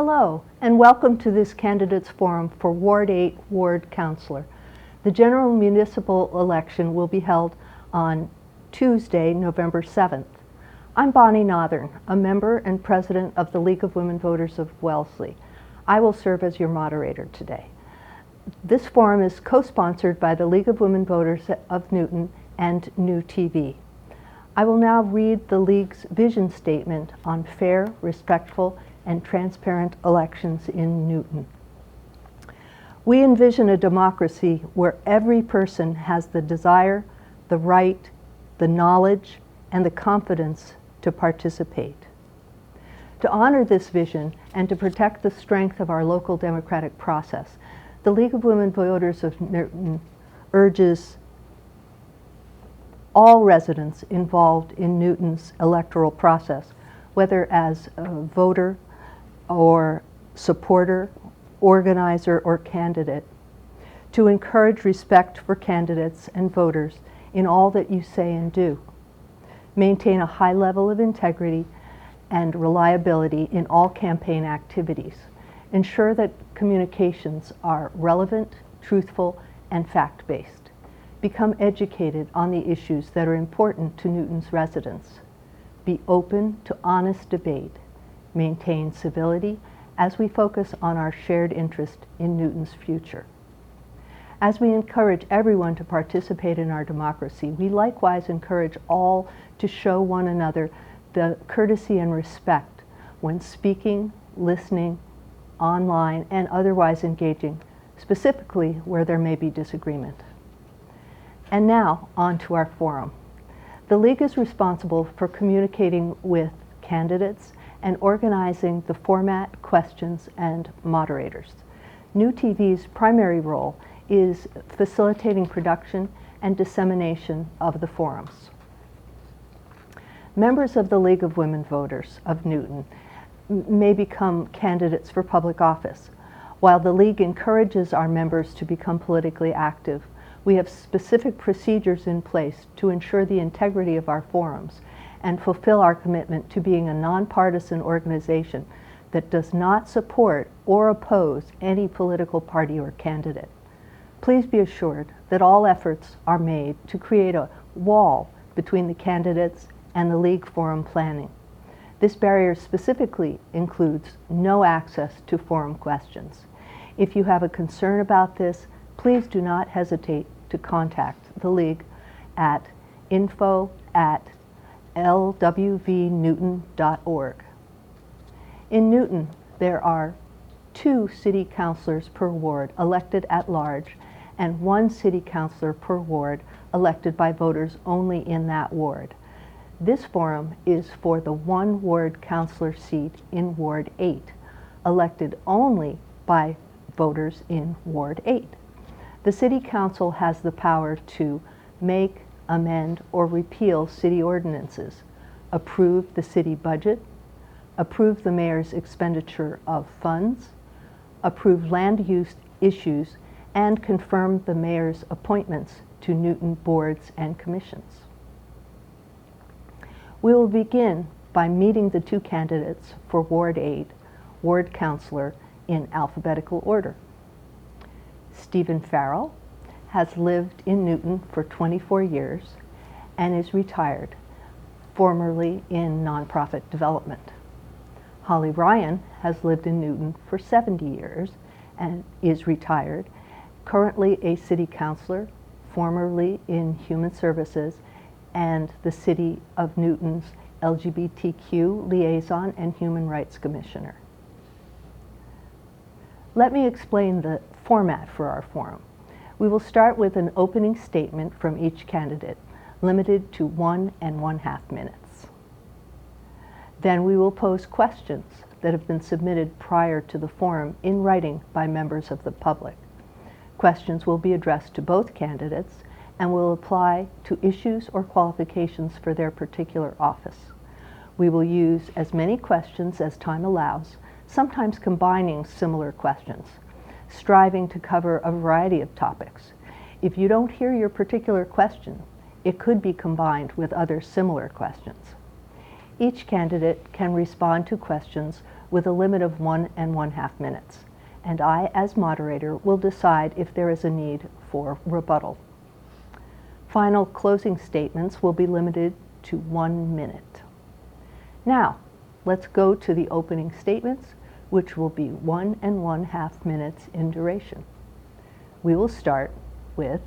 Hello, and welcome to this Candidates Forum for Ward 8 Ward Councilor. The general municipal election will be held on Tuesday, November 7th. I'm Bonnie Nothern, a member and president of the League of Women Voters of Wellesley. I will serve as your moderator today. This forum is co-sponsored by the League of Women Voters of Newton and NewTV. I will now read the League's vision statement on fair, respectful, and transparent elections in Newton. We envision a democracy where every person has the desire, the right, the knowledge, and the confidence to participate. To honor this vision and to protect the strength of our local democratic process, the League of Women Voters of Newton urges all residents involved in Newton's electoral process, whether as a voter or supporter, organizer, or candidate, to encourage respect for candidates and voters in all that you say and do. Maintain a high level of integrity and reliability in all campaign activities. Ensure that communications are relevant, truthful, and fact-based. Become educated on the issues that are important to Newton's residents. Be open to honest debate. Maintain civility as we focus on our shared interest in Newton's future. As we encourage everyone to participate in our democracy, we likewise encourage all to show one another the courtesy and respect when speaking, listening, online, and otherwise engaging, specifically where there may be disagreement. And now, on to our forum. The League is responsible for communicating with candidates and organizing the format, questions, and moderators. NewTV's primary role is facilitating production and dissemination of the forums. Members of the League of Women Voters of Newton may become candidates for public office. While the League encourages our members to become politically active, we have specific procedures in place to ensure the integrity of our forums and fulfill our commitment to being a nonpartisan organization that does not support or oppose any political party or candidate. Please be assured that all efforts are made to create a wall between the candidates and the League forum planning. This barrier specifically includes no access to forum questions. If you have a concern about this, please do not hesitate to contact the League at info@lwvnewton.org. In Newton, there are 2 city councilors per ward elected at large and 1 city councilor per ward elected by voters only in that ward. This forum is for the 1 ward councilor seat in Ward 8, elected only by voters in Ward 8. The City Council has the power to make, amend, or repeal city ordinances, approve the city budget, approve the mayor's expenditure of funds, approve land use issues, and confirm the mayor's appointments to Newton boards and commissions. We will begin by meeting the 2 candidates for Ward 8, Ward Councilor, in alphabetical order. Stephen Farrell has lived in Newton for 24 years and is retired, formerly in nonprofit development. Holly Ryan has lived in Newton for 70 years and is retired, currently a city councilor, formerly in human services and the City of Newton's LGBTQ liaison and human rights commissioner. Let me explain the format for our forum. We will start with an opening statement from each candidate, limited to 1 1/2 minutes. Then we will pose questions that have been submitted prior to the forum in writing by members of the public. Questions will be addressed to both candidates and will apply to issues or qualifications for their particular office. We will use as many questions as time allows, sometimes combining similar questions, striving to cover a variety of topics. If you don't hear your particular question, it could be combined with other similar questions. Each candidate can respond to questions with a limit of 1½ minutes. And I, as moderator, will decide if there is a need for rebuttal. Final closing statements will be limited to 1 minute. Now, let's go to the opening statements, which will be 1½ minutes in duration. We will start with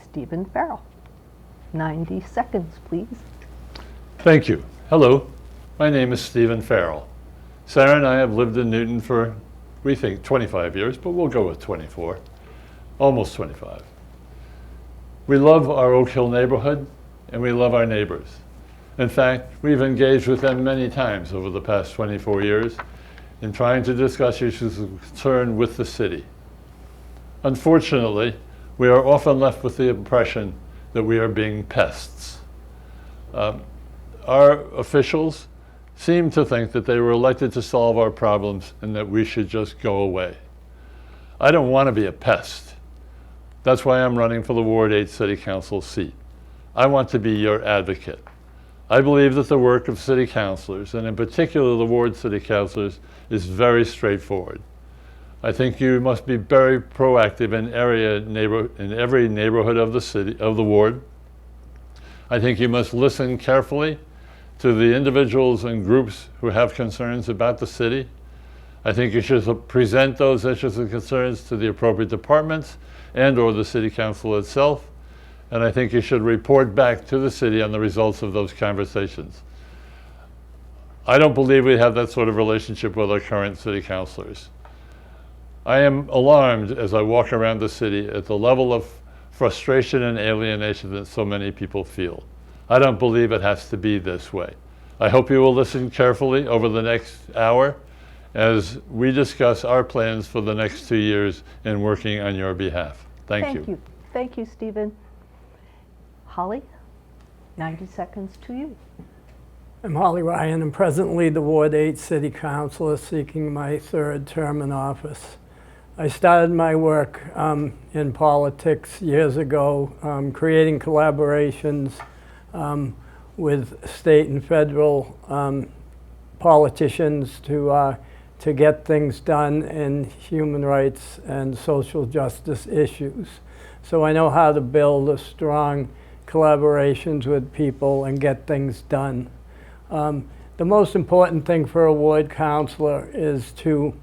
Stephen Farrell. 90 seconds, please. Thank you. Hello, my name is Stephen Farrell. Sarah and I have lived in Newton for, we think, 25 years, but we'll go with 24, almost 25. We love our Oak Hill neighborhood, and we love our neighbors. In fact, we've engaged with them many times over the past 24 years in trying to discuss issues of concern with the city. Unfortunately, we are often left with the impression that we are being pests. Our officials seem to think that they were elected to solve our problems and that we should just go away. I don't want to be a pest. That's why I'm running for the Ward 8 City Council seat. I want to be your advocate. I believe that the work of city councilors, and in particular the ward city councilors, is very straightforward. I think you must be very proactive in every neighborhood of the city, of the ward. I think you must listen carefully to the individuals and groups who have concerns about the city. I think you should present those issues and concerns to the appropriate departments and or the city council itself. And I think you should report back to the city on the results of those conversations. I don't believe we have that sort of relationship with our current city councilors. I am alarmed as I walk around the city at the level of frustration and alienation that so many people feel. I don't believe it has to be this way. I hope you will listen carefully over the next hour as we discuss our plans for the next 2 years in working on your behalf. Thank you. Thank you, Stephen. Holly, 90 seconds to you. I'm Holly Ryan. I'm presently the Ward 8 City Councilor seeking my 3rd term in office. I started my work in politics years ago, creating collaborations with state and federal politicians to get things done in human rights and social justice issues. So I know how to build a strong collaborations with people and get things done. The most important thing for a ward councilor is to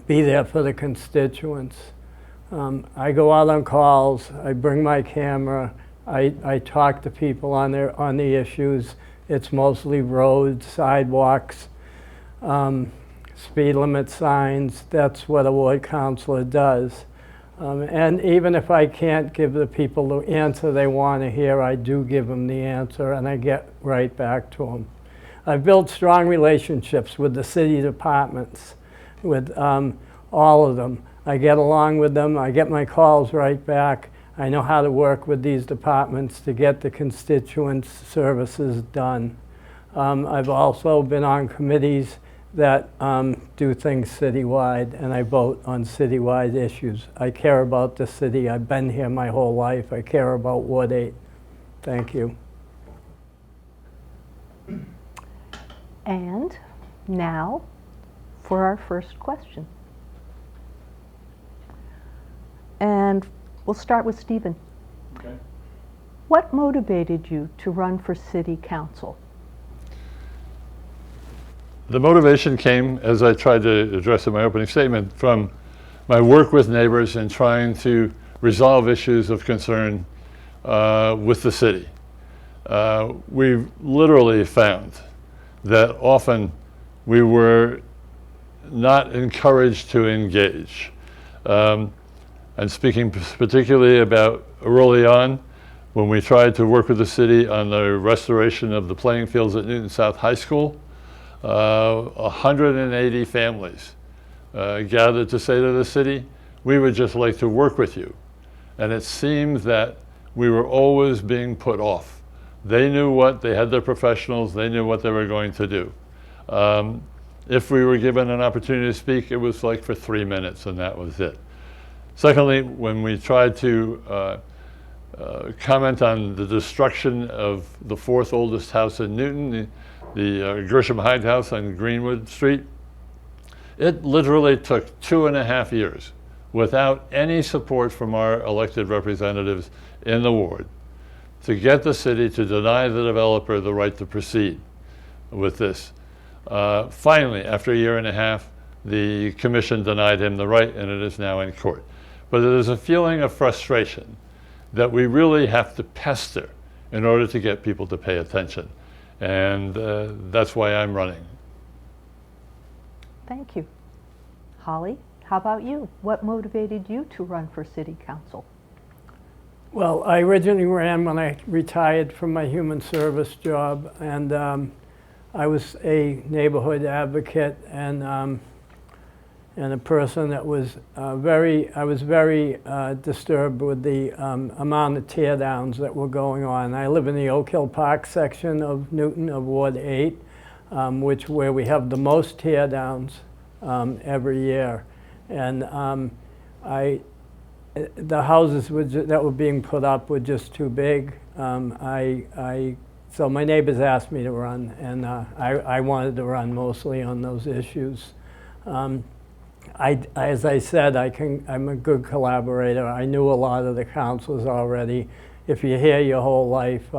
be there for the constituents. I go out on calls, I bring my camera, I talk to people on the issues. It's mostly roads, sidewalks, speed limit signs. That's what a ward councilor does. And even if I can't give the people the answer they want to hear, I do give them the answer and I get right back to them. I've built strong relationships with the city departments, with all of them. I get along with them, I get my calls right back. I know how to work with these departments to get the constituents' services done. I've also been on committees that do things citywide, and I vote on citywide issues. I care about the city. I've been here my whole life. I care about Ward 8. Thank you. And now for our first question. And we'll start with Stephen. Okay. What motivated you to run for city council? The motivation came, as I tried to address in my opening statement, from my work with neighbors and trying to resolve issues of concern with the city. We've literally found that often we were not encouraged to engage. And speaking particularly about early on, when we tried to work with the city on the restoration of the playing fields at Newton South High School, 180 families gathered to say to the city, we would just like to work with you. And it seemed that we were always being put off. They knew what, they had their professionals, they knew what they were going to do. If we were given an opportunity to speak, it was like for 3 minutes and that was it. Secondly, when we tried to comment on the destruction of the 4th oldest house in Newton, the Grisham Hyde House on Greenwood Street, It literally took 2.5 years without any support from our elected representatives in the ward to get the city to deny the developer the right to proceed with this. Finally, after 1.5 years, the commission denied him the right, and it is now in court. But there's a feeling of frustration that we really have to pester in order to get people to pay attention. And that's why I'm running. Thank you. Holly, how about you? What motivated you to run for city council? Well, I originally ran when I retired from my human service job, and I was a neighborhood advocate and a person that was I was very disturbed with the amount of tear downs that were going on. I live in the Oak Hill Park section of Newton, of Ward 8, where we have the most tear downs every year. And the houses that were being put up were just too big. So my neighbors asked me to run, and I wanted to run mostly on those issues. As I said, I'm a good collaborator. I knew a lot of the councilors already. If you're here your whole life,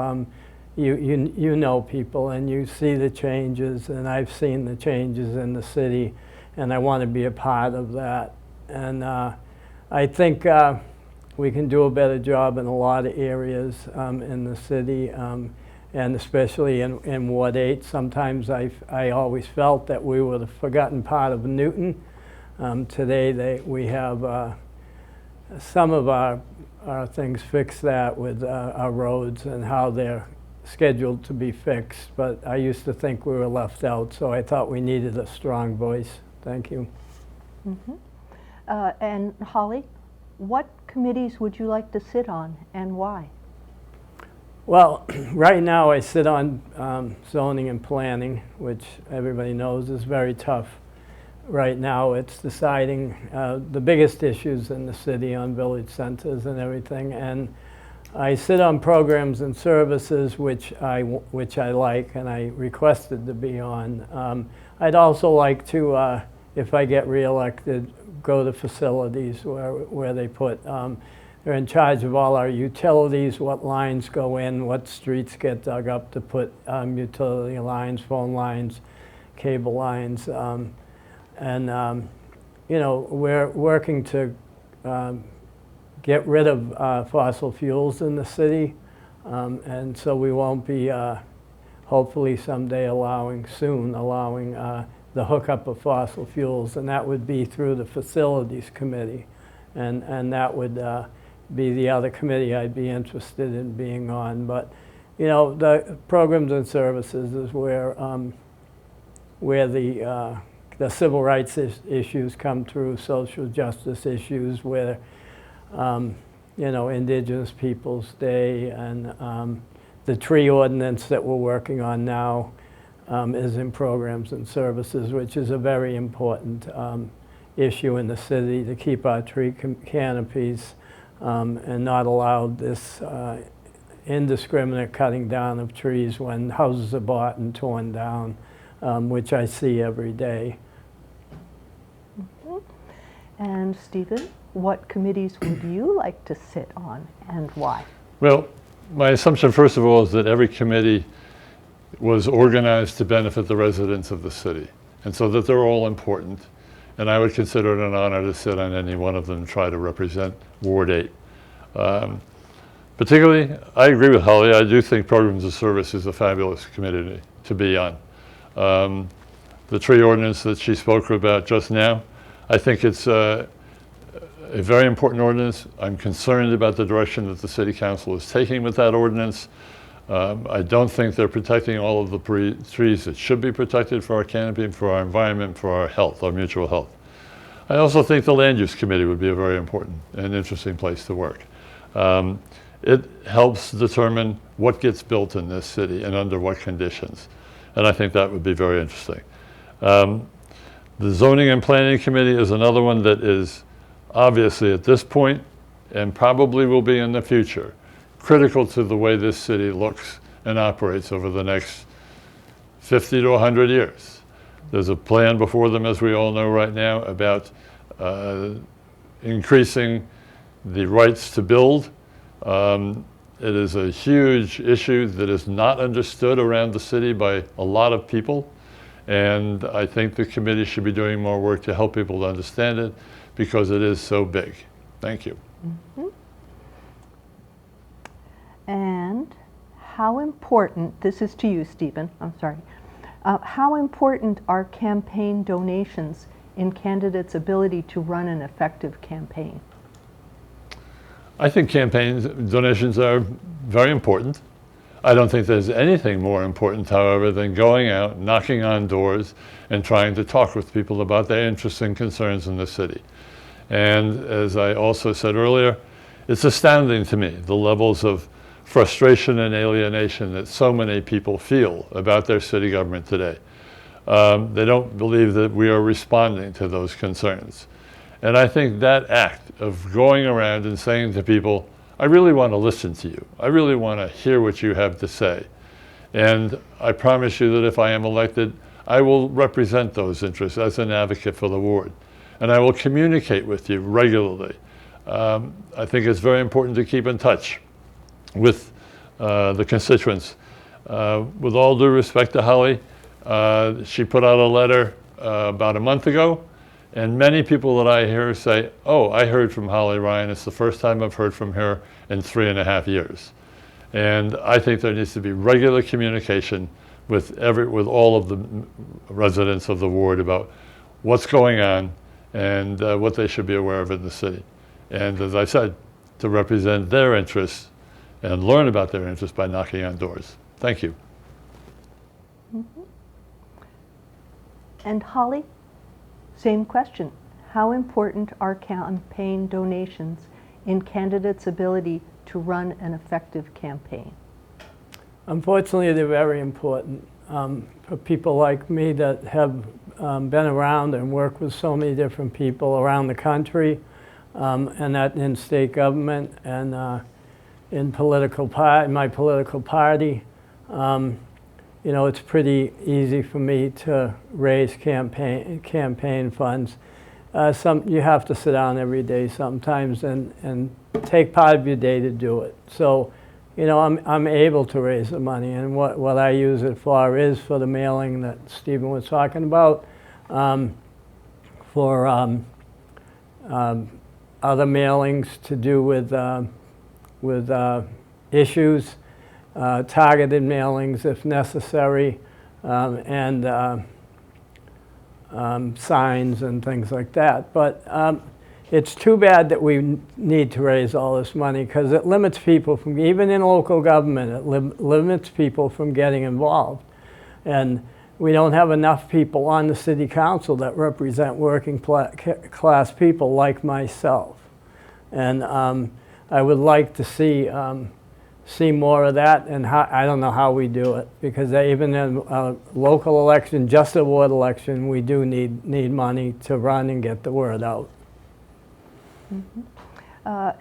you know people and you see the changes, and I've seen the changes in the city, and I want to be a part of that. And I think we can do a better job in a lot of areas in the city, and especially in Ward 8. Sometimes I always felt that we were the forgotten part of Newton. Today we have some of our things fixed that with our roads and how they're scheduled to be fixed, but I used to think we were left out, so I thought we needed a strong voice. Thank you. Mm-hmm. And Holly, what committees would you like to sit on and why? Well, right now I sit on zoning and planning, which everybody knows is very tough. Right now it's deciding the biggest issues in the city on village centers and everything. And I sit on programs and services, which I like and I requested to be on. I'd also like to, if I get reelected, go to facilities where they put, they're in charge of all our utilities, what lines go in, what streets get dug up to put utility lines, phone lines, cable lines. You know, we're working to get rid of fossil fuels in the city, and so we won't be, hopefully someday allowing the hookup of fossil fuels, and that would be through the Facilities Committee, and that would be the other committee I'd be interested in being on. But you know, the programs and services is where the civil rights issues come through, social justice issues, where you know, Indigenous Peoples Day and the tree ordinance that we're working on now is in programs and services, which is a very important issue in the city to keep our tree canopies and not allow this indiscriminate cutting down of trees when houses are bought and torn down, which I see every day. Mm-hmm. And Stephen, what committees would you like to sit on and why? Well, my assumption, first of all, is that every committee was organized to benefit the residents of the city, and so that they're all important. And I would consider it an honor to sit on any one of them and try to represent Ward 8. Particularly, I agree with Holly. I do think Programs of Service is a fabulous committee to be on. The tree ordinance that she spoke about just now, I think it's a very important ordinance. I'm concerned about the direction that the City Council is taking with that ordinance. I don't think they're protecting all of the trees that should be protected for our canopy, for our environment, for our health, our mutual health. I also think the Land Use Committee would be a very important and interesting place to work. It helps determine what gets built in this city and under what conditions. And I think that would be very interesting. The Zoning and Planning Committee is another one that is obviously at this point, and probably will be in the future, critical to the way this city looks and operates over the next 50 to 100 years. There's a plan before them, as we all know right now, about increasing the rights to build. It is a huge issue that is not understood around the city by a lot of people. And I think the committee should be doing more work to help people to understand it because it is so big. Thank you. Mm-hmm. And how important, this is to you, Stephen, I'm sorry. How important are campaign donations in candidates' ability to run an effective campaign? I think donations are very important. I don't think there's anything more important, however, than going out, knocking on doors, and trying to talk with people about their interests and concerns in the city. And as I also said earlier, it's astounding to me, the levels of frustration and alienation that so many people feel about their city government today. They don't believe that we are responding to those concerns. And I think that act of going around and saying to people, I really want to listen to you. I really want to hear what you have to say. And I promise you that if I am elected, I will represent those interests as an advocate for the ward. And I will communicate with you regularly. I think it's very important to keep in touch with the constituents. With all due respect to Holly, she put out a letter about a month ago, and many people that I hear say, oh, I heard from Holly Ryan. It's the first time I've heard from her in 3.5 years. And I think there needs to be regular communication with all of the residents of the ward about what's going on and what they should be aware of in the city. And as I said, to represent their interests and learn about their interests by knocking on doors. Thank you. Mm-hmm. And Holly, same question. How important are campaign donations in candidates' ability to run an effective campaign? Unfortunately, they're very important for people like me that have been around and worked with so many different people around the country, and that in state government and in my political party. You know, it's pretty easy for me to raise campaign funds. You have to sit down every day sometimes and take part of your day to do it. So, you know, I'm able to raise the money, and what I use it for is for the mailing that Stephen was talking about, for other mailings to do with issues, targeted mailings if necessary, and signs and things like that. But it's too bad that we need to raise all this money because it limits people from, even in local government, it limits people from getting involved. And we don't have enough people on the city council that represent working class people like myself. And I would like to see more of that, and I don't know how we do it, because even in a local election, just a ward election, we do need money to run and get the word out. Mm-hmm.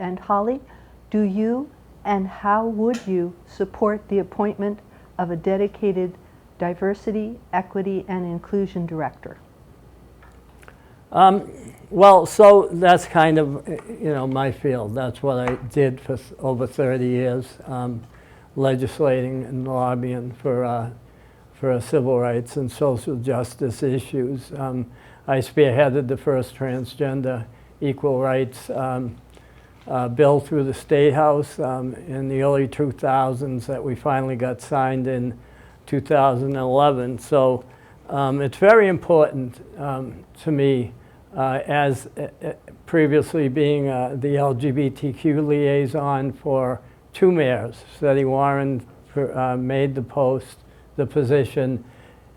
And Holly, do you and how would you support the appointment of a dedicated diversity, equity, and inclusion director? Well, so that's kind of, you know, my field. That's what I did for over 30 years, legislating and lobbying for civil rights and social justice issues. I spearheaded the first transgender equal rights bill through the State House in the early 2000s that we finally got signed in 2011. So it's very important to me, as previously being the LGBTQ liaison for 2 mayors. Seti Warren made the position,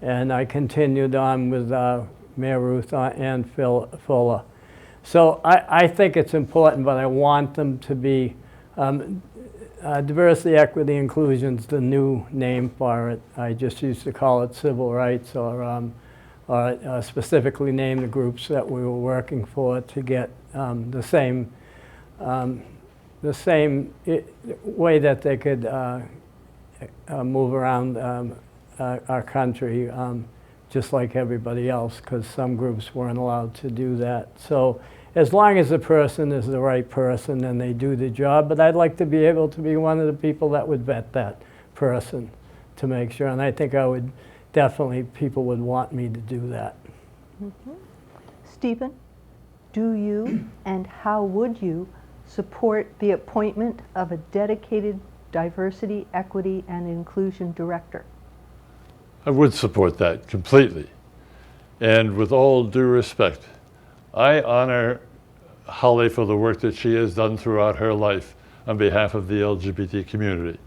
and I continued on with Mayor Ruth and Phil Fuller. So I think it's important, but I want them to be diversity, equity, inclusion's the new name for it. I just used to call it civil rights, or specifically name the groups that we were working for to get the same way that they could move around our country, just like everybody else, because some groups weren't allowed to do that. So as long as the person is the right person, then they do the job. But I'd like to be able to be one of the people that would vet that person to make sure. And I think I would definitely, people would want me to do that. Stephen, do you and how would you support the appointment of a dedicated diversity, equity, and inclusion director? I would support that completely. And with all due respect, I honor Holly for the work that she has done throughout her life on behalf of the LGBT community.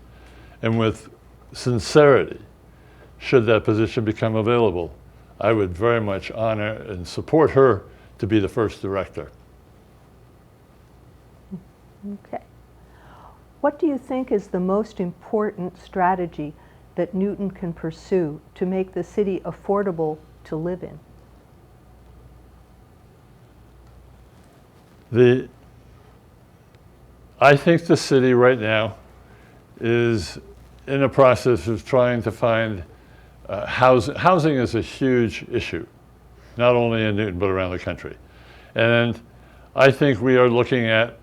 And with sincerity, should that position become available, I would very much honor and support her to be the first director. Okay. What do you think is the most important strategy that Newton can pursue to make the city affordable to live in? I think the city right now is in a process of trying to find housing. Housing is a huge issue, not only in Newton but around the country. And I think we are looking at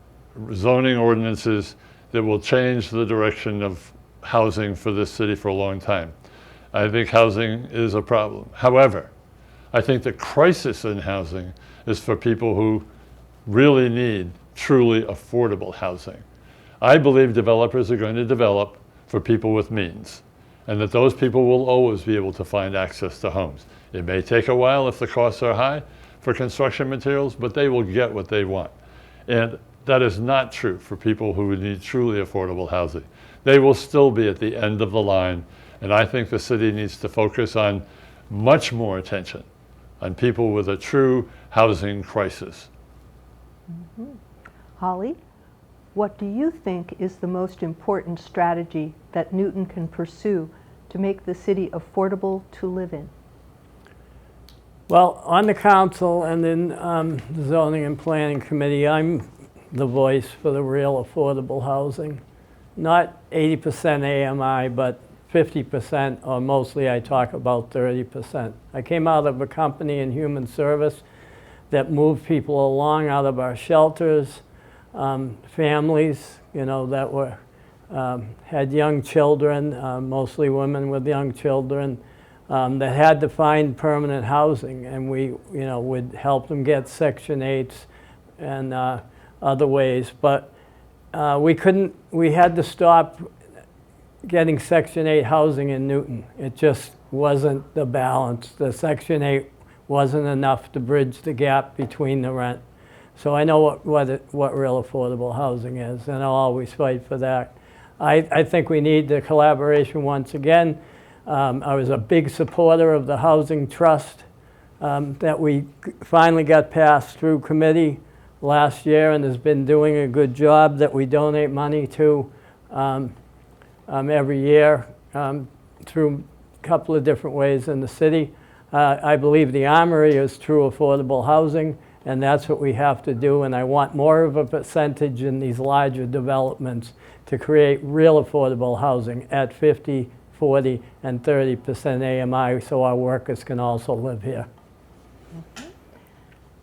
zoning ordinances that will change the direction of housing for this city for a long time. I think housing is a problem. However, I think the crisis in housing is for people who really need truly affordable housing. I believe developers are going to develop for people with means, and that those people will always be able to find access to homes. It may take a while if the costs are high for construction materials, but they will get what they want. And that is not true for people who need truly affordable housing. They will still be at the end of the line, and I think the city needs to focus on much more attention on people with a true housing crisis. Holly, what do you think is the most important strategy that Newton can pursue to make the city affordable to live in? Well, on the council and in the zoning and planning committee, I'm the voice for the real affordable housing. Not 80% AMI, but 50%, or mostly I talk about 30%. I came out of a company in human service that moved people along out of our shelters, families, you know, that were had young children, mostly women with young children, that had to find permanent housing, and we, you know, would help them get Section 8s and other ways. But we had to stop getting Section 8 housing in Newton. It just wasn't the balance. The Section 8 wasn't enough to bridge the gap between the rent. So I know what real affordable housing is, and I'll always fight for that. I think we need the collaboration once again. I was a big supporter of the housing trust that we finally got passed through committee last year, and has been doing a good job, that we donate money to every year through a couple of different ways in the city. I believe the Armory is true affordable housing, and that's what we have to do, and I want more of a percentage in these larger developments to create real affordable housing at 50, 40, and 30% AMI, so our workers can also live here.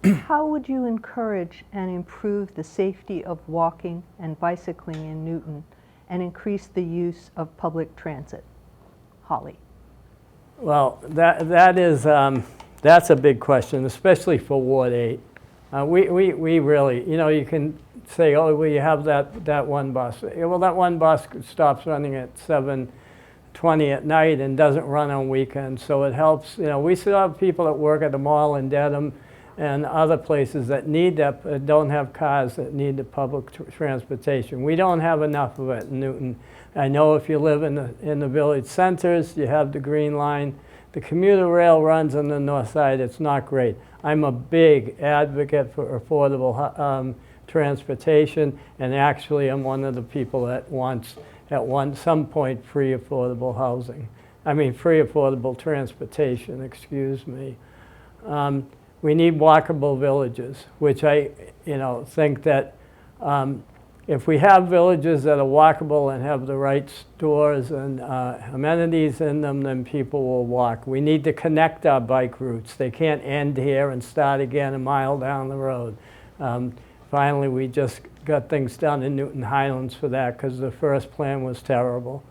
How would you encourage and improve the safety of walking and bicycling in Newton and increase the use of public transit? Holly. Well, that's a big question, especially for Ward 8. We really, you know, you can say, oh, well, you have that one bus. Well, that one bus stops running at 7:20 at night and doesn't run on weekends, so it helps. You know, we still have people that work at the mall in Dedham and other places that need that, don't have cars, that need the public transportation. We don't have enough of it in Newton. I know if you live in the village centers, you have the Green Line. The commuter rail runs on the north side. It's not great. I'm a big advocate for affordable transportation, and actually I'm one of the people that wants at some point free affordable housing. I mean free affordable transportation, excuse me. We need walkable villages, which I think that if we have villages that are walkable and have the right stores and amenities in them, then people will walk. We need to connect our bike routes. They can't end here and start again a mile down the road. Finally, we just got things done in Newton Highlands for that because the first plan was terrible.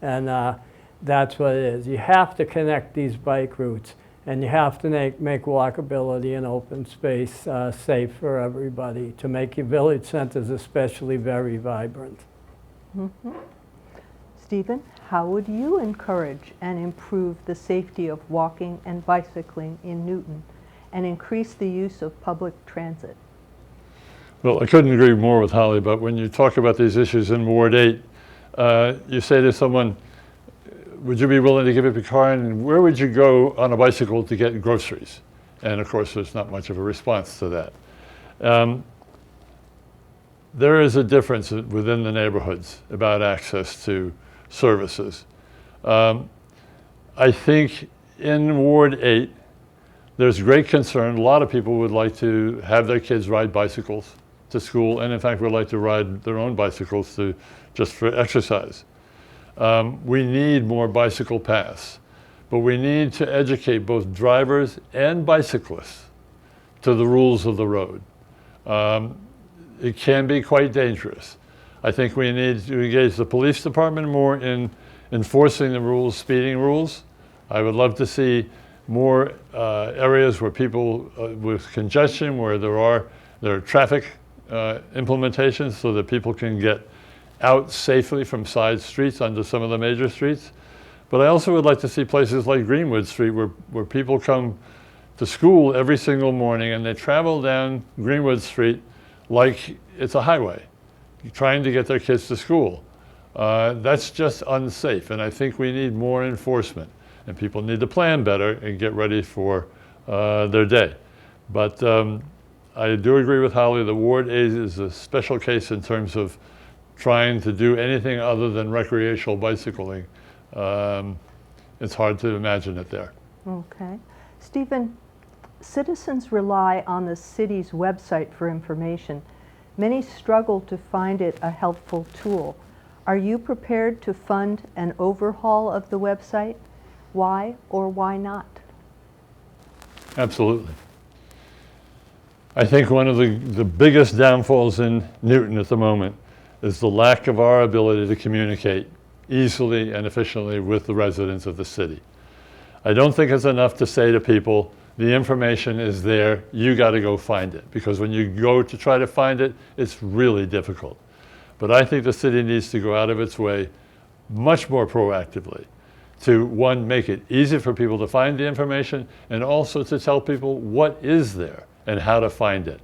And that's what it is. You have to connect these bike routes, and you have to make walkability and open space safe for everybody to make your village centers especially very vibrant. Mm-hmm. Stephen, how would you encourage and improve the safety of walking and bicycling in Newton and increase the use of public transit? Well, I couldn't agree more with Holly, but when you talk about these issues in Ward 8, you say to someone, would you be willing to give up your car, and where would you go on a bicycle to get groceries? And of course, there's not much of a response to that. There is a difference within the neighborhoods about access to services. I think in Ward 8, there's great concern. A lot of people would like to have their kids ride bicycles to school, and in fact would like to ride their own bicycles just for exercise. We need more bicycle paths, but we need to educate both drivers and bicyclists to the rules of the road. It can be quite dangerous. I think we need to engage the police department more in enforcing the rules, speeding rules. I would love to see more areas where people with congestion, where there are traffic implementations so that people can get out safely from side streets onto some of the major streets. But I also would like to see places like Greenwood Street where people come to school every single morning and they travel down Greenwood Street like it's a highway, trying to get their kids to school. That's just unsafe, and I think we need more enforcement, and people need to plan better and get ready for their day. But I do agree with Holly, the Ward 8 is a special case in terms of trying to do anything other than recreational bicycling. It's hard to imagine it there. Okay. Stephen, citizens rely on the city's website for information. Many struggle to find it a helpful tool. Are you prepared to fund an overhaul of the website? Why or why not? Absolutely. I think one of the biggest downfalls in Newton at the moment is the lack of our ability to communicate easily and efficiently with the residents of the city. I don't think it's enough to say to people, the information is there, you got to go find it. Because when you go to try to find it, it's really difficult. But I think the city needs to go out of its way much more proactively to, one, make it easy for people to find the information, and also to tell people what is there and how to find it.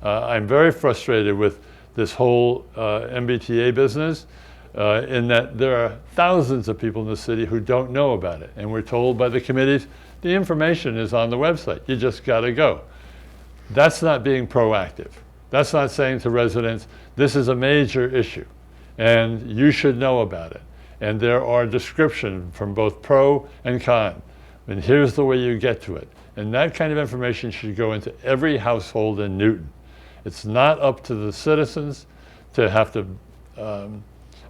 I'm very frustrated with this whole MBTA business in that there are thousands of people in the city who don't know about it. And we're told by the committees, the information is on the website. You just got to go. That's not being proactive. That's not saying to residents, this is a major issue and you should know about it. And there are descriptions from both pro and con. And here's the way you get to it. And that kind of information should go into every household in Newton. It's not up to the citizens to have to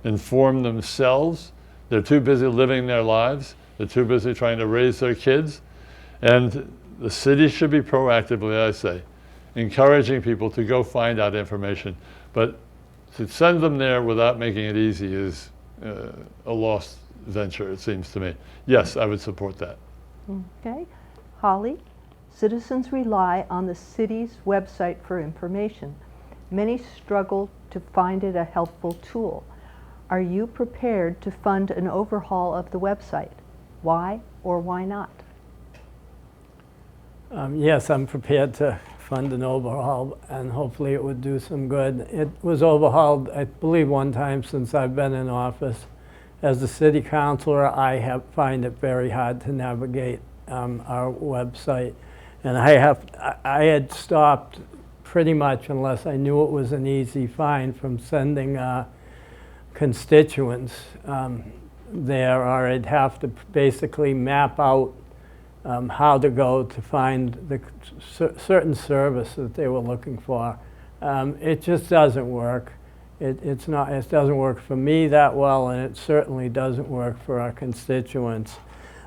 inform themselves. They're too busy living their lives. They're too busy trying to raise their kids. And the city should be proactively, I say, encouraging people to go find out information. But to send them there without making it easy is a lost venture, it seems to me. Yes, I would support that. Okay. Holly, citizens rely on the city's website for information. Many struggle to find it a helpful tool. Are you prepared to fund an overhaul of the website? Why or why not? Yes, I'm prepared to fund an overhaul, and hopefully it would do some good. It was overhauled, I believe, one time since I've been in office. As the city councilor, I find it very hard to navigate our website. And I had stopped pretty much, unless I knew it was an easy find, from sending constituents there, or I'd have to basically map out how to go to find the certain service that they were looking for. It just doesn't work. It doesn't work for me that well, and it certainly doesn't work for our constituents.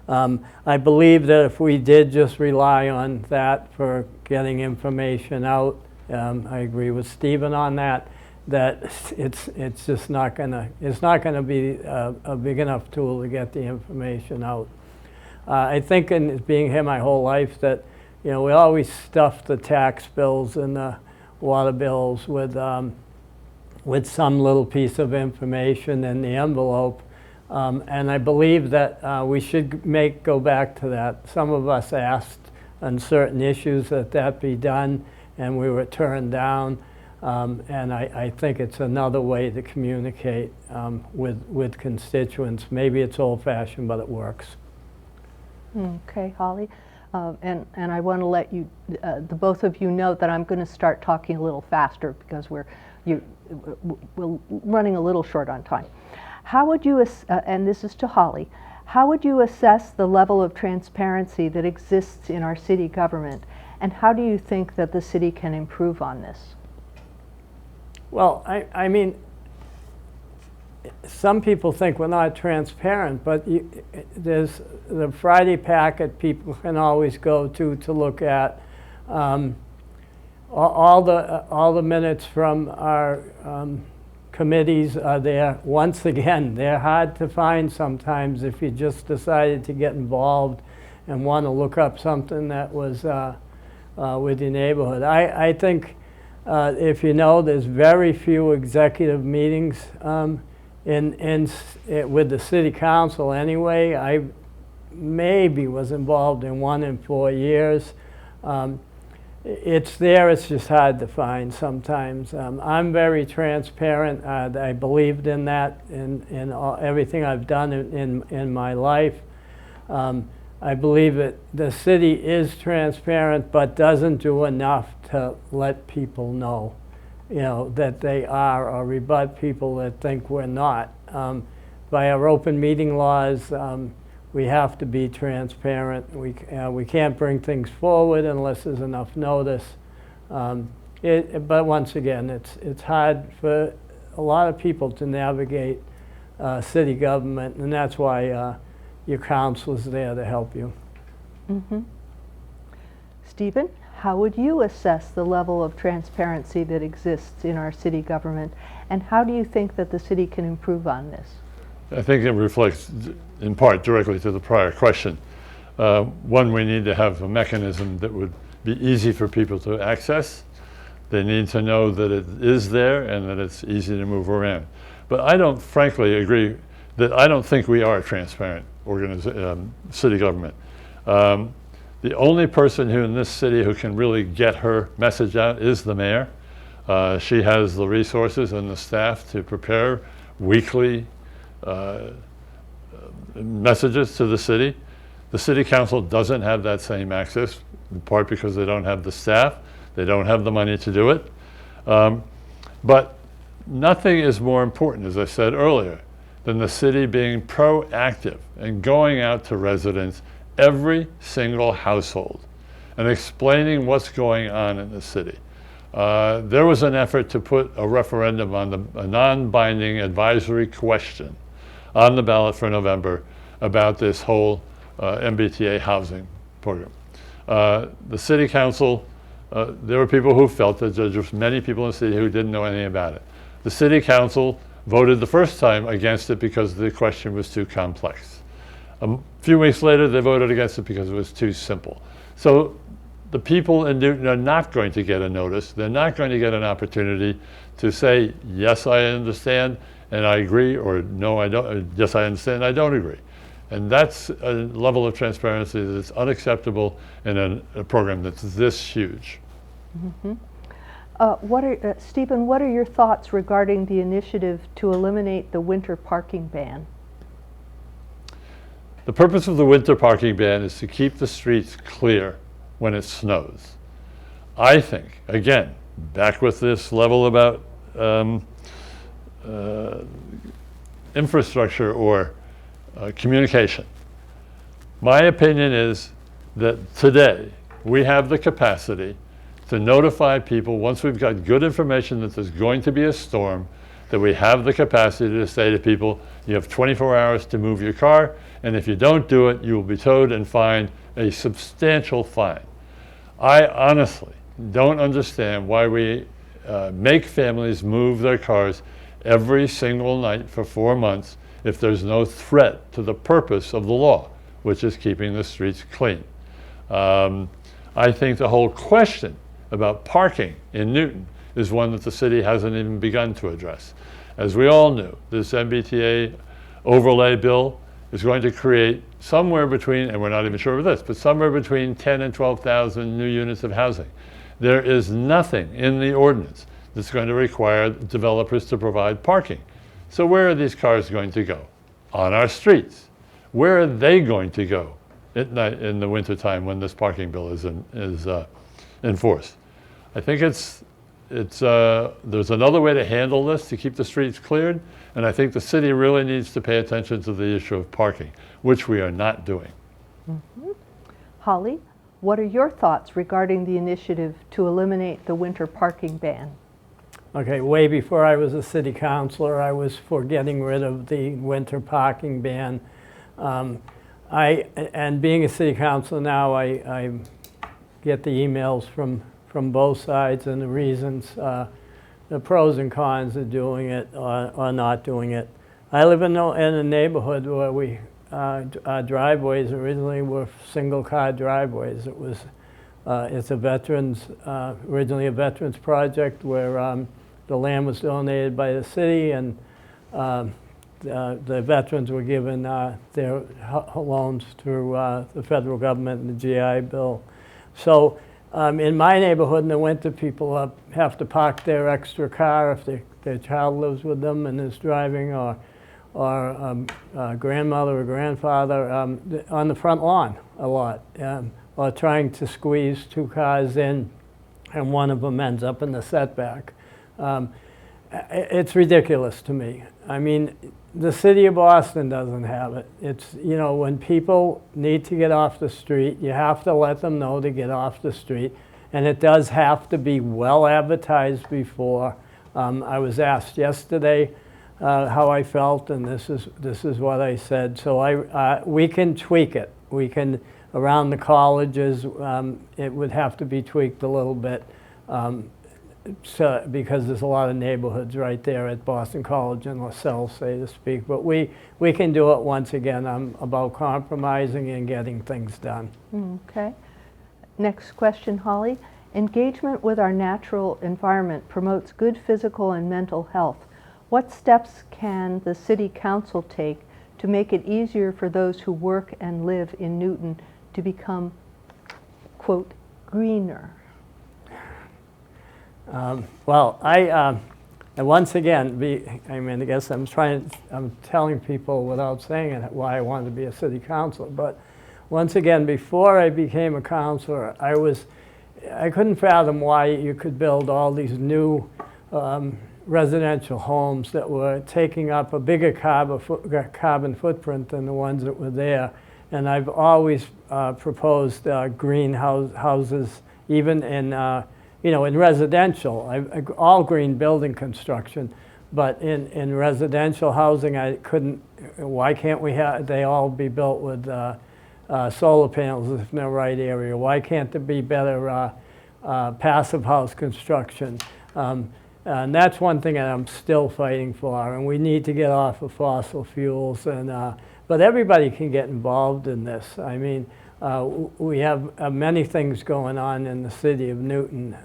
I believe that if we did just rely on that for getting information out, I agree with Stephen on that, that it's just not gonna be a big enough tool to get the information out. I think in being here my whole life that, you know, we always stuff the tax bills and the water bills with some little piece of information in the envelope. And I believe that we should go back to that. Some of us asked on certain issues that be done, and we were turned down. And I think it's another way to communicate with constituents. Maybe it's old-fashioned, but it works. Okay, Holly. And I want to let you, the both of you know that I'm going to start talking a little faster because we're running a little short on time. How would you, and this is to Holly, how would you assess the level of transparency that exists in our city government, and how do you think that the city can improve on this? Well, I mean, some people think we're not transparent, but there's the Friday packet people can always go to look at. All the minutes from our committees are there. Once again, they're hard to find sometimes if you just decided to get involved and want to look up something that was with your neighborhood. I think if you know, there's very few executive meetings with the city council anyway. I maybe was involved in one in 4 years. It's there, it's just hard to find sometimes. I'm very transparent. I believed in that in everything I've done in my life. I believe that the city is transparent but doesn't do enough to let people know, you know, that they are, or rebut people that think we're not. By our open meeting laws, we have to be transparent. We can't bring things forward unless there's enough notice. But once again, it's hard for a lot of people to navigate city government, and that's why your council is there to help you. Mm-hmm. Stephen, how would you assess the level of transparency that exists in our city government, and how do you think that the city can improve on this? I think it reflects in part directly to the prior question. One, we need to have a mechanism that would be easy for people to access. They need to know that it is there and that it's easy to move around. But I don't frankly agree that I don't think we are a transparent city government. The only person who in this city who can really get her message out is the mayor. She has the resources and the staff to prepare weekly messages to the city. The city council doesn't have that same access, in part because they don't have the staff, they don't have the money to do it. But nothing is more important, as I said earlier, than the city being proactive and going out to residents, every single household, and explaining what's going on in the city. There was an effort to put a referendum on a non-binding advisory question on the ballot for November about this whole MBTA housing program. The city council, there were people who felt that there were many people in the city who didn't know anything about it. The city council voted the first time against it because the question was too complex. A few weeks later, they voted against it because it was too simple. So the people in Newton are not going to get a notice. They're not going to get an opportunity to say, yes, I understand, and I agree, or no, I don't, yes, I understand, and I don't agree. And that's a level of transparency that's unacceptable in a program that's this huge. Mm-hmm. Stephen, what are your thoughts regarding the initiative to eliminate the winter parking ban? The purpose of the winter parking ban is to keep the streets clear when it snows. I think, again, back with this level about infrastructure or communication. My opinion is that today we have the capacity to notify people once we've got good information that there's going to be a storm, that we have the capacity to say to people, you have 24 hours to move your car, and if you don't do it, you will be towed and fined a substantial fine. I honestly don't understand why we make families move their cars every single night for 4 months if there's no threat to the purpose of the law, which is keeping the streets clean. I think the whole question about parking in Newton is one that the city hasn't even begun to address. As we all knew, this MBTA overlay bill is going to create somewhere between, and we're not even sure of this, but somewhere between 10 and 12,000 new units of housing. There is nothing in the ordinance that's going to require developers to provide parking. So where are these cars going to go? On our streets. Where are they going to go at night in the wintertime when this parking bill is enforced? I think there's another way to handle this to keep the streets cleared, and I think the city really needs to pay attention to the issue of parking, which we are not doing. Mm-hmm. Holly, what are your thoughts regarding the initiative to eliminate the winter parking ban? Okay, way before I was a city councilor, I was for getting rid of the winter parking ban. And being a city councilor now, I get the emails from both sides and the reasons, the pros and cons of doing it or not doing it. I live in a neighborhood where our driveways originally were single-car driveways. It's a originally a veterans project where the land was donated by the city, and the veterans were given their loans through the federal government and the GI Bill. So in my neighborhood in the winter, people have to park their extra car if their child lives with them and is driving, or grandmother or grandfather on the front lawn a lot, or trying to squeeze two cars in and one of them ends up in the setback. It's ridiculous to me. I mean, the city of Boston doesn't have it. It's, you know, when people need to get off the street, you have to let them know to get off the street, and it does have to be well advertised before. I was asked yesterday how I felt, and this is what I said. So we can tweak it. We can, around the colleges, it would have to be tweaked a little bit. Because there's a lot of neighborhoods right there at Boston College and LaSalle, so to speak. But we can do it once again. I'm about compromising and getting things done. Okay. Next question, Holly. Engagement with our natural environment promotes good physical and mental health. What steps can the City Council take to make it easier for those who work and live in Newton to become, quote, greener? Well, and once again, I mean, I guess I'm telling people without saying it why I wanted to be a city councilor. But once again, before I became a councilor, I couldn't fathom why you could build all these new residential homes that were taking up a bigger carbon footprint than the ones that were there. And I've always proposed greenhouses, even in in residential, all green building construction, but in residential housing, I couldn't. Why can't they all be built with solar panels in the right area? Why can't there be better passive house construction? And that's one thing that I'm still fighting for. And we need to get off of fossil fuels. But everybody can get involved in this. I mean, we have many things going on in the city of Newton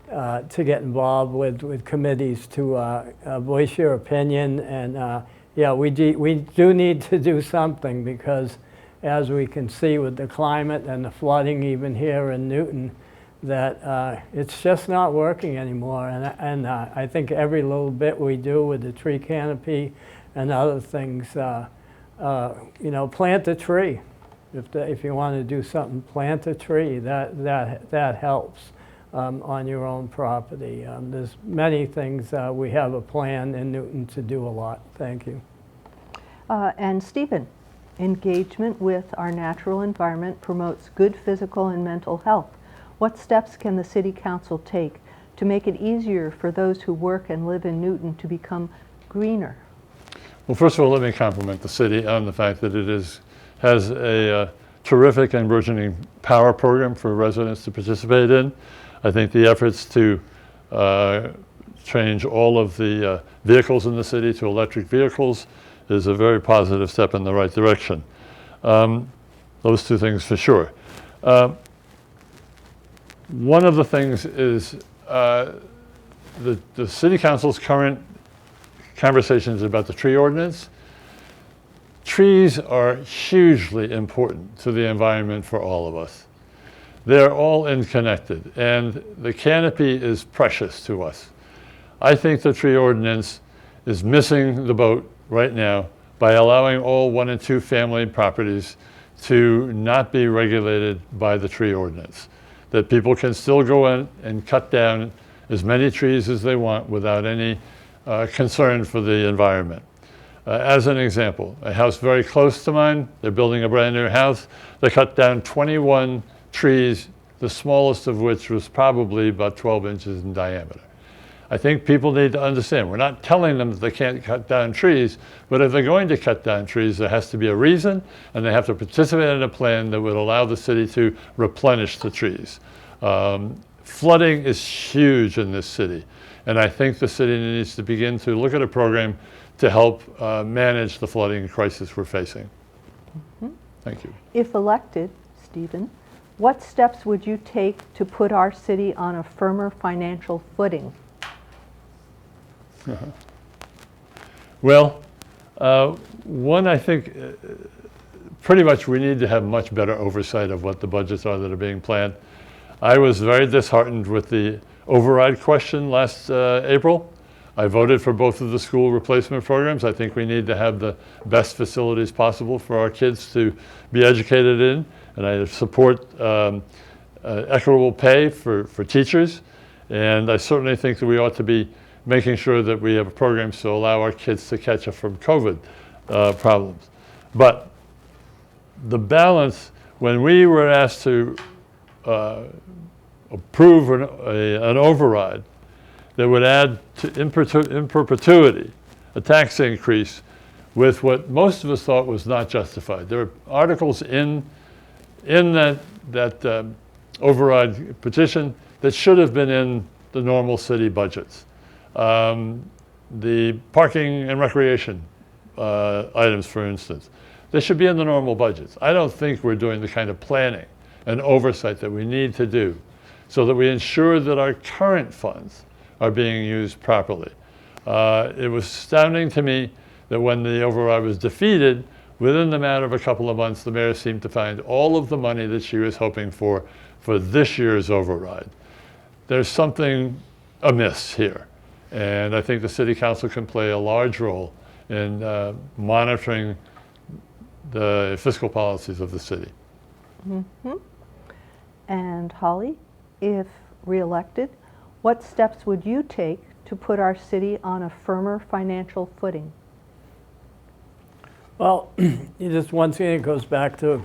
to get involved with committees to voice your opinion. And yeah, we do need to do something, because as we can see with the climate and the flooding even here in Newton, that it's just not working anymore. And I think every little bit we do with the tree canopy and other things, plant a tree. If you want to do something, plant a tree. That helps on your own property. There's many things. We have a plan in Newton to do a lot. Thank you. And Stephen, engagement with our natural environment promotes good physical and mental health. What steps can the City Council take to make it easier for those who work and live in Newton to become greener? Well, first of all, let me compliment the city on the fact that it has a terrific and burgeoning power program for residents to participate in. I think the efforts to change all of the vehicles in the city to electric vehicles is a very positive step in the right direction. Those two things for sure. One of the things is the City Council's current conversations about the tree ordinance. Trees are hugely important to the environment for all of us. They're all interconnected, and the canopy is precious to us. I think the tree ordinance is missing the boat right now by allowing all 1 and 2 family properties to not be regulated by the tree ordinance. That people can still go in and cut down as many trees as they want without any concern for the environment. As an example, a house very close to mine, they're building a brand new house. They cut down 21 trees, the smallest of which was probably about 12 inches in diameter. I think people need to understand, we're not telling them that they can't cut down trees, but if they're going to cut down trees, there has to be a reason, and they have to participate in a plan that would allow the city to replenish the trees. Flooding is huge in this city, and I think the city needs to begin to look at a program to help manage the flooding crisis we're facing. Mm-hmm. Thank you. If elected, Stephen, what steps would you take to put our city on a firmer financial footing? Well, one, I think pretty much we need to have much better oversight of what the budgets are that are being planned. I was very disheartened with the override question last April. I voted for both of the school replacement programs. I think we need to have the best facilities possible for our kids to be educated in, and I support equitable pay for teachers, and I certainly think that we ought to be making sure that we have programs to allow our kids to catch up from COVID problems. But the balance, when we were asked to approve an override that would add to in perpetuity a tax increase with what most of us thought was not justified. There were articles in that override petition that should have been in the normal city budgets. The parking and recreation items, for instance, they should be in the normal budgets. I don't think we're doing the kind of planning and oversight that we need to do so that we ensure that our current funds are being used properly. It was astounding to me that when the override was defeated, within the matter of a couple of months, the mayor seemed to find all of the money that she was hoping for this year's override. There's something amiss here. And I think the City Council can play a large role in monitoring the fiscal policies of the city. Mm-hmm. And Holly, if reelected, what steps would you take to put our city on a firmer financial footing? Well, just once again, it goes back to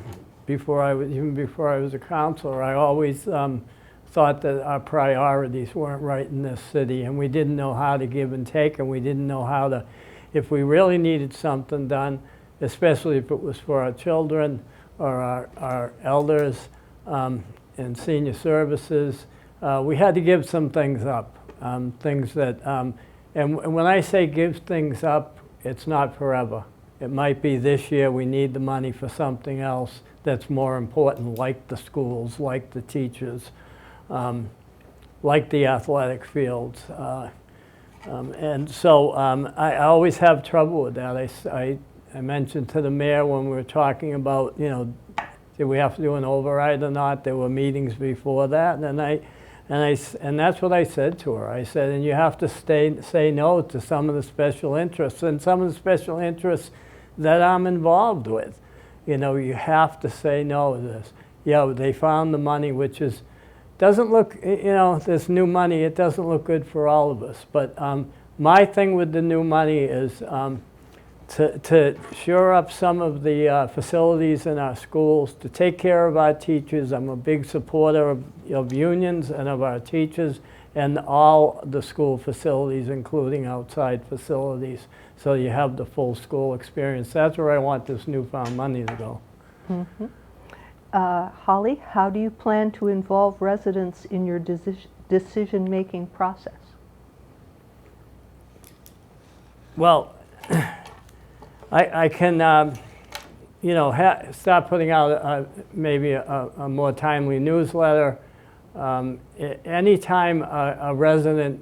even before I was a councilor, I always thought that our priorities weren't right in this city, and we didn't know how to give and take, and we didn't know how to, if we really needed something done, especially if it was for our children or our elders and senior services, we had to give some things up, things that, and when I say give things up, it's not forever. It might be this year we need the money for something else that's more important, like the schools, like the teachers, like the athletic fields. And so I always have trouble with that. I mentioned to the mayor when we were talking about, did we have to do an override or not? There were meetings before that, and that's what I said to her. I said, and you have to say no to some of the special interests, and some of the special interests that I'm involved with. You have to say no to this. Yeah, they found the money, which doesn't look, this new money, it doesn't look good for all of us. But my thing with the new money is to shore up some of the facilities in our schools, to take care of our teachers. I'm a big supporter of unions and of our teachers, and all the school facilities, including outside facilities, so you have the full school experience. That's where I want this newfound money to go. Mhm. Holly, how do you plan to involve residents in your decision-making process? Well, I can, you know, start putting out maybe a more timely newsletter. Anytime a resident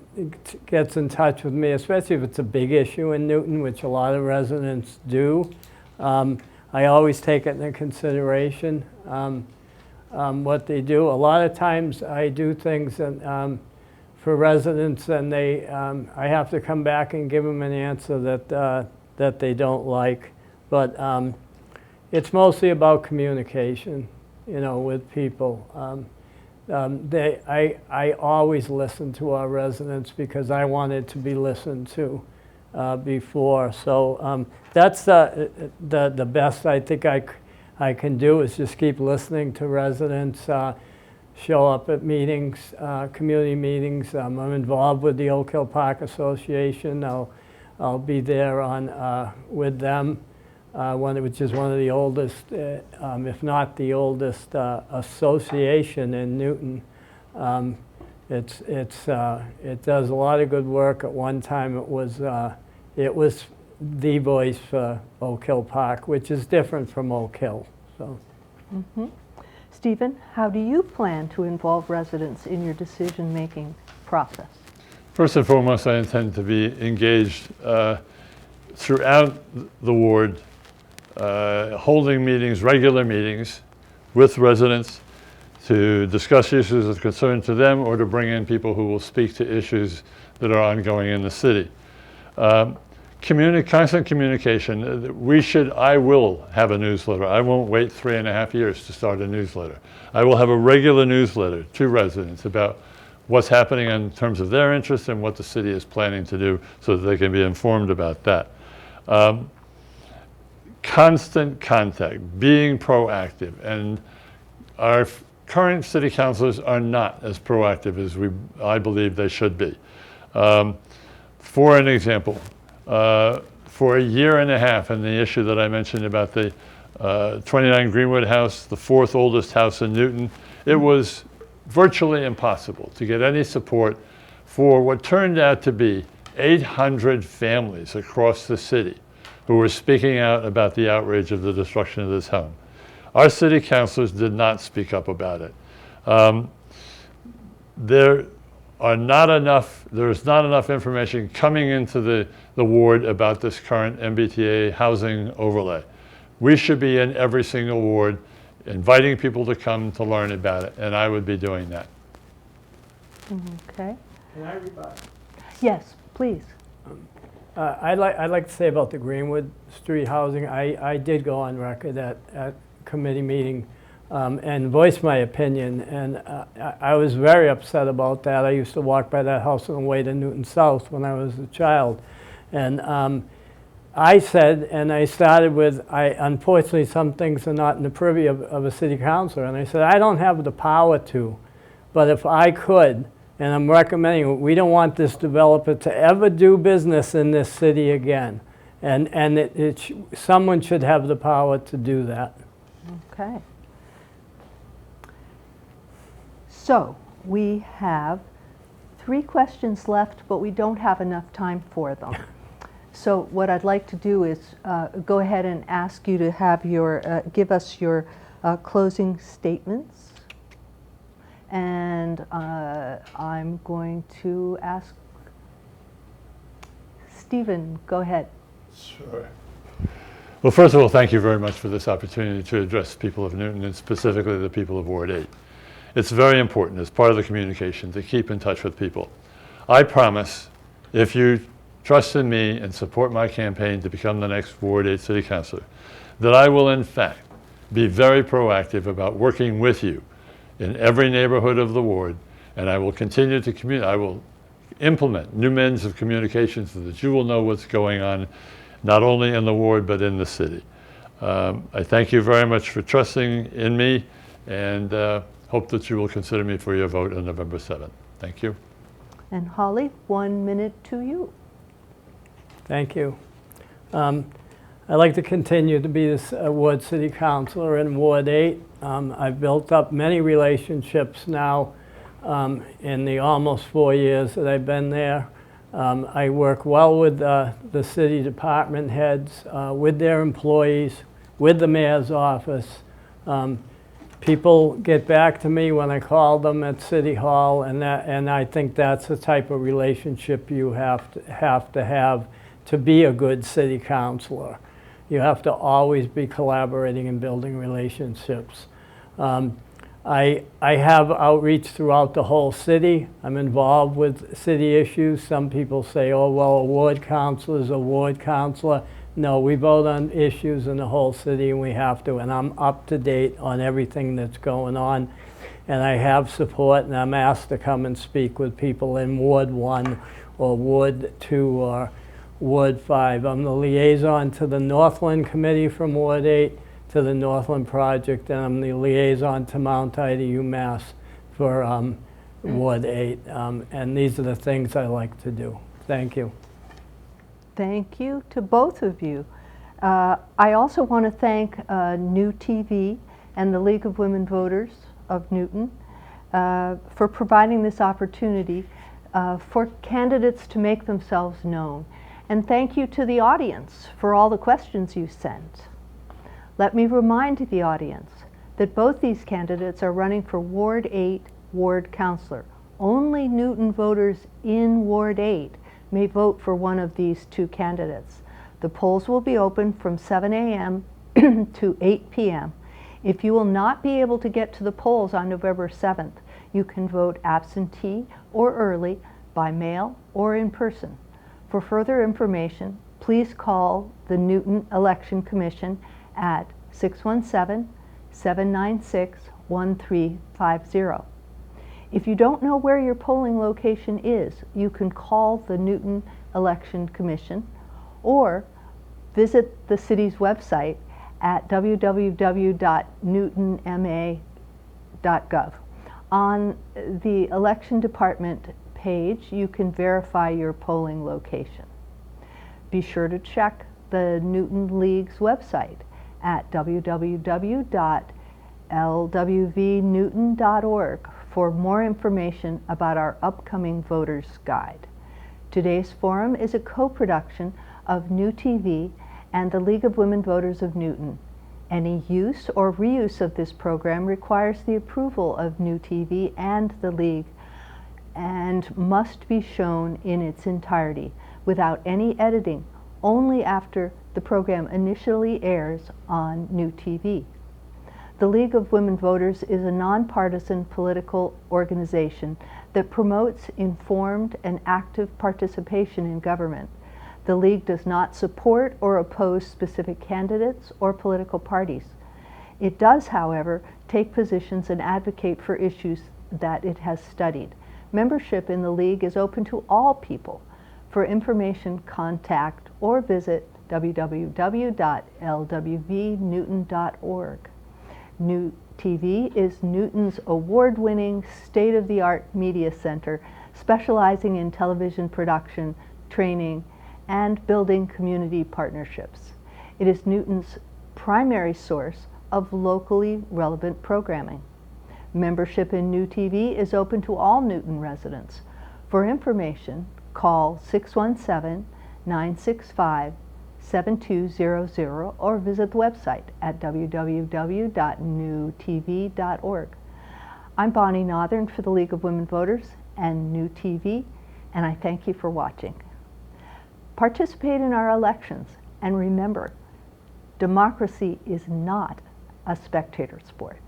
gets in touch with me, especially if it's a big issue in Newton, which a lot of residents do, I always take it into consideration, what they do. A lot of times I do things that, for residents, and I have to come back and give them an answer that they don't like. But it's mostly about communication, you know, with people. I always listen to our residents because I wanted to be listened to before. So that's the best I think I can do, is just keep listening to residents, show up at meetings, community meetings. I'm involved with the Oak Hill Park Association. I'll be there with them, which is one of the oldest, if not the oldest, association in Newton. It does a lot of good work. At one time, it was the voice for Oak Hill Park, which is different from Oak Hill. So. Mm-hmm. Stephen, how do you plan to involve residents in your decision-making process? First and foremost, I intend to be engaged throughout the ward, holding meetings, regular meetings with residents to discuss issues of concern to them, or to bring in people who will speak to issues that are ongoing in the city. Constant communication. I will have a newsletter. I won't wait 3.5 years to start a newsletter. I will have a regular newsletter to residents about what's happening in terms of their interests and what the city is planning to do, so that they can be informed about that. Constant contact, being proactive, and our current city councilors are not as proactive as I believe they should be. For an example, for 1.5 years, and the issue that I mentioned about the 29 Greenwood House, the 4th oldest house in Newton, it was virtually impossible to get any support for what turned out to be 800 families across the city who were speaking out about the outrage of the destruction of this home. Our city councilors did not speak up about it. There's not enough information coming into the ward about this current MBTA housing overlay. We should be in every single ward, inviting people to come to learn about it, and I would be doing that. Okay. Can I rebut? Yes, please. I'd like to say about the Greenwood Street housing, I did go on record at committee meeting and voice my opinion, and I was very upset about that. I used to walk by that house on the way to Newton South when I was a child, and I said, and I started with, unfortunately some things are not in the privy of a city councilor, and I said, I don't have the power to, but if I could, and I'm recommending, we don't want this developer to ever do business in this city again, and someone should have the power to do that. Okay. So we have 3 questions left, but we don't have enough time for them. So what I'd like to do is go ahead and ask you to have give us your closing statements. And I'm going to ask Stephen, go ahead. Sure. Well, first of all, thank you very much for this opportunity to address people of Newton, and specifically the people of Ward 8. It's very important as part of the communication to keep in touch with people. I promise, if you trust in me and support my campaign to become the next Ward 8 City Councilor, that I will in fact be very proactive about working with you in every neighborhood of the ward, and I will continue to communicate. I will implement new means of communication so that you will know what's going on, not only in the ward, but in the city. I thank you very much for trusting in me, and hope that you will consider me for your vote on November 7th. Thank you. And Holly, 1 minute to you. Thank you. I'd like to continue to be this Ward City Councilor in Ward 8. I've built up many relationships now in the almost 4 years that I've been there. I work well with the city department heads, with their employees, with the mayor's office. People get back to me when I call them at City Hall, and I think that's the type of relationship you have to be a good city councilor. You have to always be collaborating and building relationships. I have outreach throughout the whole city. I'm involved with city issues. Some people say, oh, well, a ward councilor is a ward councilor. No, we vote on issues in the whole city, and we have to, and I'm up to date on everything that's going on. And I have support, and I'm asked to come and speak with people in Ward 1 or Ward 2 or Ward 5. I'm the liaison to the Northland Committee from Ward 8 to the Northland Project, and I'm the liaison to Mount Ida, UMass for Ward 8. And these are the things I like to do. Thank you. Thank you to both of you. I also want to thank NewTV and the League of Women Voters of Newton for providing this opportunity for candidates to make themselves known. And thank you to the audience for all the questions you sent. Let me remind the audience that both these candidates are running for Ward 8 Ward Councilor. Only Newton voters in Ward 8 may vote for one of these two candidates. The polls will be open from 7 a.m. to 8 p.m. If you will not be able to get to the polls on November 7th, you can vote absentee or early, by mail or in person. For further information, please call the Newton Election Commission at 617-796-1350. If you don't know where your polling location is, you can call the Newton Election Commission or visit the city's website at www.newtonma.gov. On the election department page, you can verify your polling location. Be sure to check the Newton League's website at www.lwvnewton.org for more information about our upcoming Voters Guide. Today's forum is a co-production of NewTV and the League of Women Voters of Newton. Any use or reuse of this program requires the approval of NewTV and the League and must be shown in its entirety without any editing, only after the program initially airs on NewTV. The League of Women Voters is a nonpartisan political organization that promotes informed and active participation in government. The League does not support or oppose specific candidates or political parties. It does, however, take positions and advocate for issues that it has studied. Membership in the League is open to all people. For information, contact or visit www.lwvnewton.org. NewTV is Newton's award-winning, state-of-the-art media center specializing in television production, training, and building community partnerships. It is Newton's primary source of locally relevant programming. Membership in NewTV is open to all Newton residents. For information, call 617-965-7200 or visit the website at www.newtv.org. I'm Bonnie Nothern for the League of Women Voters and NewTV, and I thank you for watching. Participate in our elections, and remember, democracy is not a spectator sport.